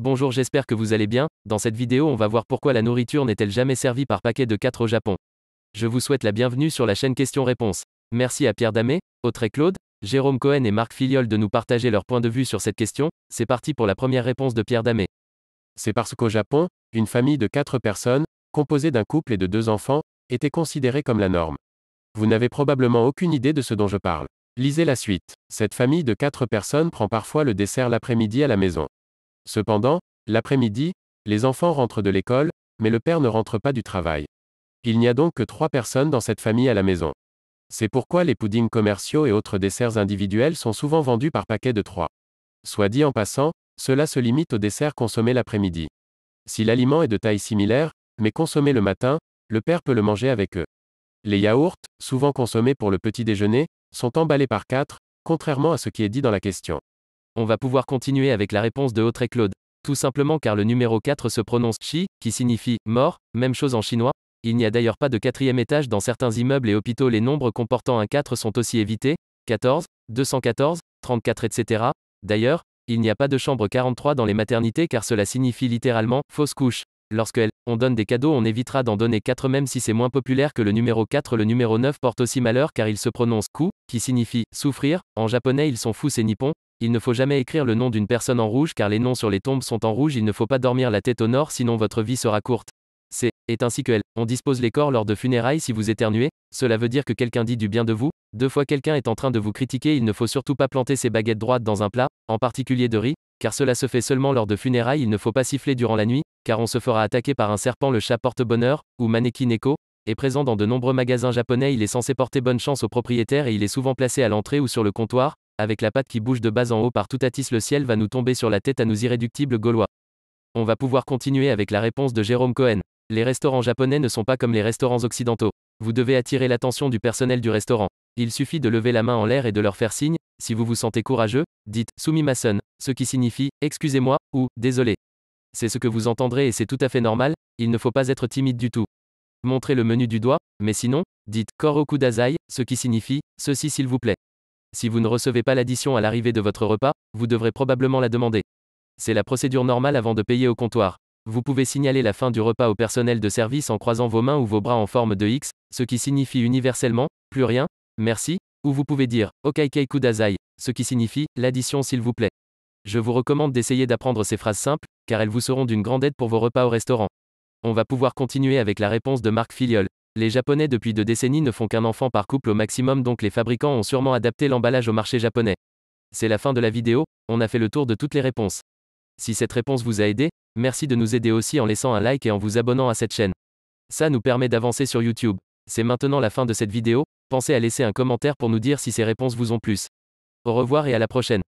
Bonjour, j'espère que vous allez bien. Dans cette vidéo, on va voir pourquoi la nourriture n'est-elle jamais servie par paquet de 4 au Japon. Je vous souhaite la bienvenue sur la chaîne Questions-Réponses. Merci à Pierre Damet, Audrey Claude, Jérôme Cohen et Marc Filiol de nous partager leur point de vue sur cette question. C'est parti pour la première réponse de Pierre Damet. C'est parce qu'au Japon, une famille de 4 personnes, composée d'un couple et de 2 enfants, était considérée comme la norme. Vous n'avez probablement aucune idée de ce dont je parle. Lisez la suite. Cette famille de 4 personnes prend parfois le dessert l'après-midi à la maison. Cependant, l'après-midi, les enfants rentrent de l'école, mais le père ne rentre pas du travail. Il n'y a donc que 3 personnes dans cette famille à la maison. C'est pourquoi les puddings commerciaux et autres desserts individuels sont souvent vendus par paquet de 3. Soit dit en passant, cela se limite aux desserts consommés l'après-midi. Si l'aliment est de taille similaire, mais consommé le matin, le père peut le manger avec eux. Les yaourts, souvent consommés pour le petit déjeuner, sont emballés par 4, contrairement à ce qui est dit dans la question. On va pouvoir continuer avec la réponse de Audrey Claude. Tout simplement car le numéro 4 se prononce chi, qui signifie mort, même chose en chinois. Il n'y a d'ailleurs pas de quatrième étage dans certains immeubles et hôpitaux. Les nombres comportant un 4 sont aussi évités, 14, 214, 34 etc. D'ailleurs, il n'y a pas de chambre 43 dans les maternités car cela signifie littéralement fausse couche. Lorsque on donne des cadeaux, on évitera d'en donner 4 même si c'est moins populaire que le numéro 4. Le numéro 9 porte aussi malheur car il se prononce ku, qui signifie souffrir. En japonais, ils sont fous, c'est nippon. Il ne faut jamais écrire le nom d'une personne en rouge car les noms sur les tombes sont en rouge. Il ne faut pas dormir la tête au nord sinon votre vie sera courte. C'est ainsi que on dispose les corps lors de funérailles. Si vous éternuez, cela veut dire que quelqu'un dit du bien de vous. 2 fois quelqu'un est en train de vous critiquer. Il ne faut surtout pas planter ses baguettes droites dans un plat, en particulier de riz, car cela se fait seulement lors de funérailles. Il ne faut pas siffler durant la nuit, car on se fera attaquer par un serpent. Le chat porte-bonheur, ou Maneki Neko, est présent dans de nombreux magasins japonais. Il est censé porter bonne chance au propriétaire et il est souvent placé à l'entrée ou sur le comptoir, avec la patte qui bouge de bas en haut par tout atis. Le ciel va nous tomber sur la tête à nous irréductibles Gaulois. On va pouvoir continuer avec la réponse de Jérôme Cohen. Les restaurants japonais ne sont pas comme les restaurants occidentaux. Vous devez attirer l'attention du personnel du restaurant. Il suffit de lever la main en l'air et de leur faire signe. Si vous vous sentez courageux, dites sumimasen, ce qui signifie excusez-moi ou désolé. C'est ce que vous entendrez et c'est tout à fait normal. Il ne faut pas être timide du tout. Montrez le menu du doigt, mais sinon, dites koroku dazai, ce qui signifie ceci s'il vous plaît. Si vous ne recevez pas l'addition à l'arrivée de votre repas, vous devrez probablement la demander. C'est la procédure normale avant de payer au comptoir. Vous pouvez signaler la fin du repas au personnel de service en croisant vos mains ou vos bras en forme de X, ce qui signifie universellement plus rien, merci, ou vous pouvez dire Okaikei kudasai, ce qui signifie l'addition s'il vous plaît. Je vous recommande d'essayer d'apprendre ces phrases simples, car elles vous seront d'une grande aide pour vos repas au restaurant. On va pouvoir continuer avec la réponse de Marc Filiol. Les Japonais depuis 2 décennies ne font qu'un enfant par couple au maximum, donc les fabricants ont sûrement adapté l'emballage au marché japonais. C'est la fin de la vidéo, on a fait le tour de toutes les réponses. Si cette réponse vous a aidé, merci de nous aider aussi en laissant un like et en vous abonnant à cette chaîne. Ça nous permet d'avancer sur YouTube. C'est maintenant la fin de cette vidéo, pensez à laisser un commentaire pour nous dire si ces réponses vous ont plu. Au revoir et à la prochaine.